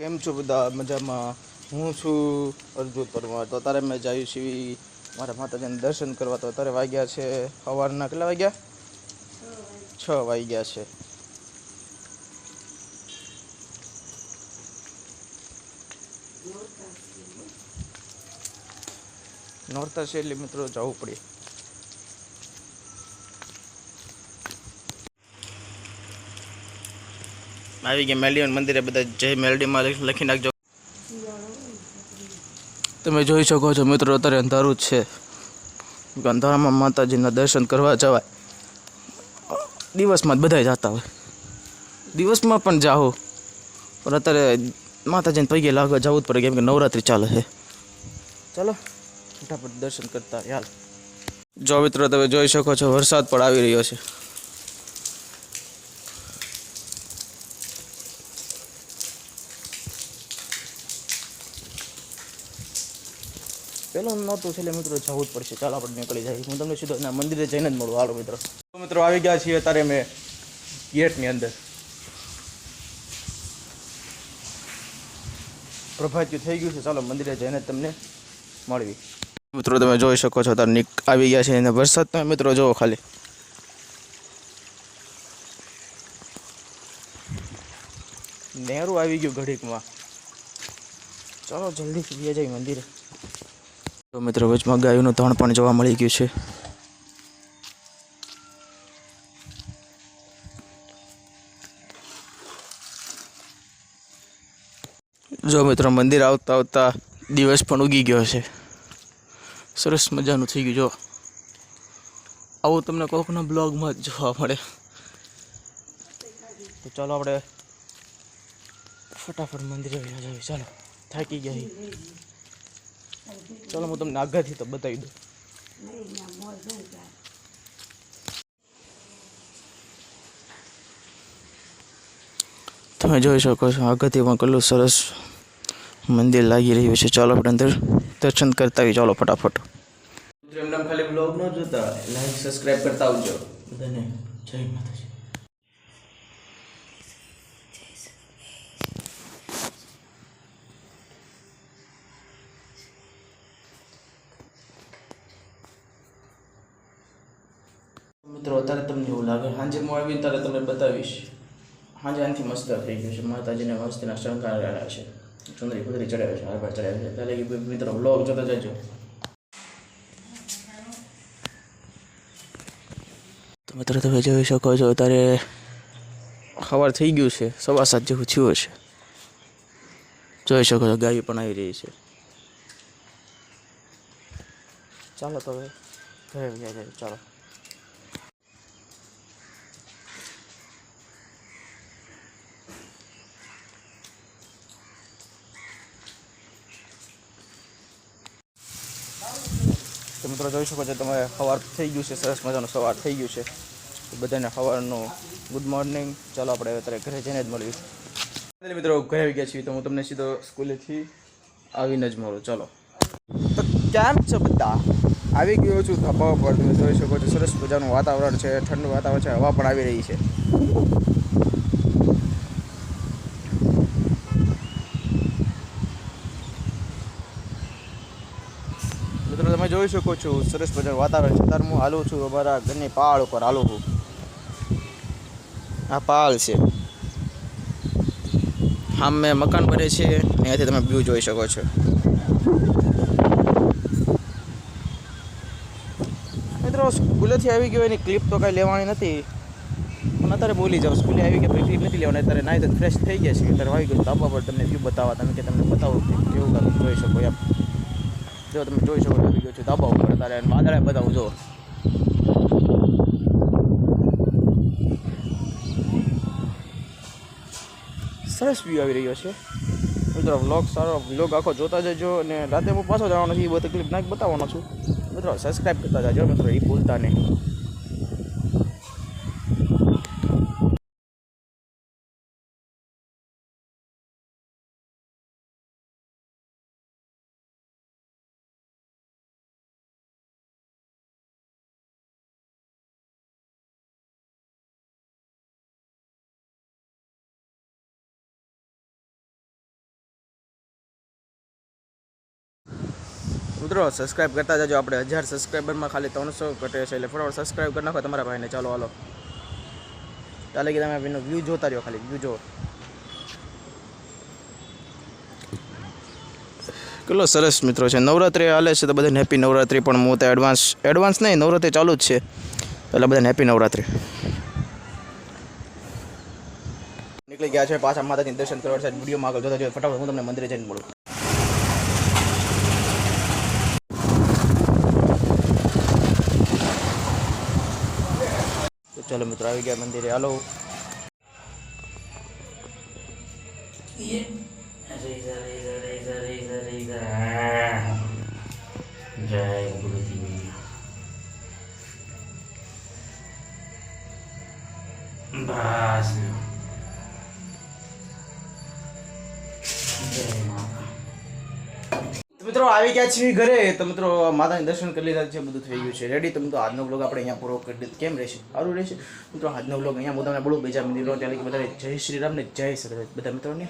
કેમ છો બધા મજામાં? હું છું અર્જુન પરમાર. તો અત્યારે મેં જઈએ છીએ મારા માતાજીના દર્શન કરવા. તો અત્યારે વાગ્યા છે સવારના કેટલા વાગ્યા? 6 વાગ્યા છે. નોરતા છે એટલે મિત્રો જવું પડે. આવી ગયા મેલડીમાં મંદિરે. બધા જય મેલડીમાં લખી નાખજો. તમે જોઈ શકો છો મિત્રો અત્યારે અંધારું જ છે. અંધારામાં માતાજીના દર્શન કરવા જવાય. દિવસમાં જ બધા જતા હોય, દિવસમાં પણ જાઓ, પણ અત્યારે માતાજીને પગે લાગવા જવું જ પડે, કેમ કે નવરાત્રિ ચાલે છે. ચાલો ફટાફટ દર્શન કરતા યાર. જો મિત્રો તમે જોઈ શકો છો વરસાદ પણ આવી રહ્યો છે. પેલું નહોતું એટલે મિત્રો જવું જ પડશે. ચાલો આપણે નીકળી જાય. હું તમને સીધો એના મંદિરે જઈને જ મળું. હાલો મિત્રો. મિત્રો આવી ગયા છીએ અત્યારે મેં ગેટની અંદર. પ્રભાત્યું થઈ ગયું છે. ચાલો મંદિરે જઈને તમને મળવી. મિત્રો તમે જોઈ શકો છો અત્યારે આવી ગયા છે. અને વરસાદ તમે મિત્રો જોવો ખાલી. નેરું આવી ગયું ઘડીકમાં. ચાલો જલ્દીથી ગયા જાય મંદિરે. તો મિત્રો વચમાં ગાયોનું ધણ પણ જોવા મળી ગયું છે. જો મિત્રો મંદિર આવતા આવતા દિવસ પણ ઉગી ગયો છે. સરસ મજાનું થઈ ગયું. જો આવું તમને કોકના બ્લોગમાં જ જોવા મળે. તો ચાલો આપણે ફટાફટ મંદિરે જઈએ. ચાલો થાકી ગયા. ચાલો હું તમને આગળથી તો બતાવી દઉં. તમે જોઈ શકો છો આગળથી પણ કેટલું સરસ મંદિર લાગી રહ્યું છે. ચાલો આપણે અંદર દર્શન કરતા આવીએ. ચાલો ફટાફટ. એમને ખાલી બ્લોગ ન જોતા, લાઈક સબસ્ક્રાઈબ કરતા આવજો બધાને. જય માતાજી. મિત્રો અત્યારે તમને એવું લાગે સાંજે હું આવીને ત્યારે તમને બતાવીશ. સાંજે આનાથી મસ્ત થઈ ગયું છે. માતાજીને મસ્તના શણગાર રહ્યા છે. ચુંદડી ફુદરી ચડાવે છે, હાર ચડાવે છે. ત્યારે મિત્રો બ્લોગ જોતા જજો. તો મિત્રો તમે જોઈ શકો છો અત્યારે સવાર થઈ ગયું છે. 7:15 જેવું થયું છે. જોઈ શકો છો ગાય પણ આવી રહી છે. ચાલો તો હવે ઘરે ગયા જાય. ચાલો. તો મિત્રો જોઈ શકો છો તમે સવાર થઈ ગયું છે. સરસ મજાનું સવાર થઈ ગયું છે. બધાને સવારનું ગુડ મોર્નિંગ. ચાલો આપણે અત્યારે ઘરે જઈને જ મળીએ. મિત્રો ઘરે આવી ગયા છીએ. તો હું તમને સીધો સ્કૂલેથી આવીને જ મળું. ચાલો. તો કેમ છે બધા? આવી ગયો છું ધાબા પર. તમે જોઈ શકો છો સરસ મજાનું વાતાવરણ છે. ઠંડુ વાતાવરણ છે. હવા પણ આવી રહી છે. મિત્રો તમે જોઈ શકો છો સરસ મજાનું વાતાવરણ છે. ત્યારે હું હાલું છું અમારા ઘરની પહાડ ઉપર હાલું છું. આ પહાડ છે. સામે મકાન બને છે. અહીંયાથી તમે વ્યૂ જોઈ શકો છો. મિત્રો સ્કૂલેથી આવી ગયો એની ક્લિપ તો કાંઈ લેવાની નથી, પણ અત્યારે બોલી જાઉં. સ્કૂલે આવી ગયા પછી ક્લિપ નથી લેવાની. અત્યારે નાહી તો ફ્રેશ થઈ ગયા છે. અત્યારે આવી ગયું ધાબા પર તમને વ્યૂ બતાવવા. તમે કે તમને બતાવો કેવું કામ જોઈ શકો એમ. જો તમે જોઈ શકો આવી ગયો છું ધાબા ઉપર. અત્યારે વાદળા બતાવું. જો સરસ વ્યૂ આવી રહ્યો છે. મિત્રો વ્લોગ સારો, વ્લોગ આખો જોતા જજો. અને રાતે હું પાછો જવાનો છું. એ બધી ક્લિપ નાખ બતાવવાનો છું. મિત્રો સબસ્ક્રાઈબ કરતા જજો મિત્રો, એ ભૂલતા નહીં. મિત્રો સબસ્ક્રાઈબ કરતા જજો. આપણે 1000 સબસ્ક્રાઈબરમાં ખાલી 300 ઘટે છે, એટલે ફટાફટ સબસ્ક્રાઈબ કરી નાખો તમારા ભાઈને. ચાલો હાલો, ચાલે કે તમે એનો વ્યૂ જોતા રહ્યો, ખાલી વ્યૂ જો કેટલો સરસ મિત્રો છે. નવરાત્રિ હાલે છે તો બધાને હેપી નવરાત્રિ. પણ હું તો એડવાન્સ નહીં, નવરાત્રિ ચાલુ જ છે, એટલે બધાને હેપી નવરાત્રિ. નીકળી ગયા છે પાછા માતાજીને દર્શન કરવા છે. વિડીયોમાં આગળ જોતા જોઈએ. ફટાફટ હું તમને મંદિરે જઈને મળું. તો ચાલો મિત્રો, આવી ગયા મંદિરે. હાલો, જય ગુરુજી. બસ મિત્રો આવી ગયા છીએ ઘરે. તો મિત્રો માતાને દર્શન કરી લીધા છે, બધું થઈ ગયું છે રેડી. તો મિત્રો આજનો બ્લોગ આપણે અહીંયા પૂરો કરી દીધો. કેમ રહેશે? સારું રહેશે મિત્રો. આજનો બ્લોગ અહીંયા હું તમને બોલું. બીજા મંદિરો ત્યાં બધા જય શ્રી રામ ને જય સરસ્વતી બધા મિત્રોને.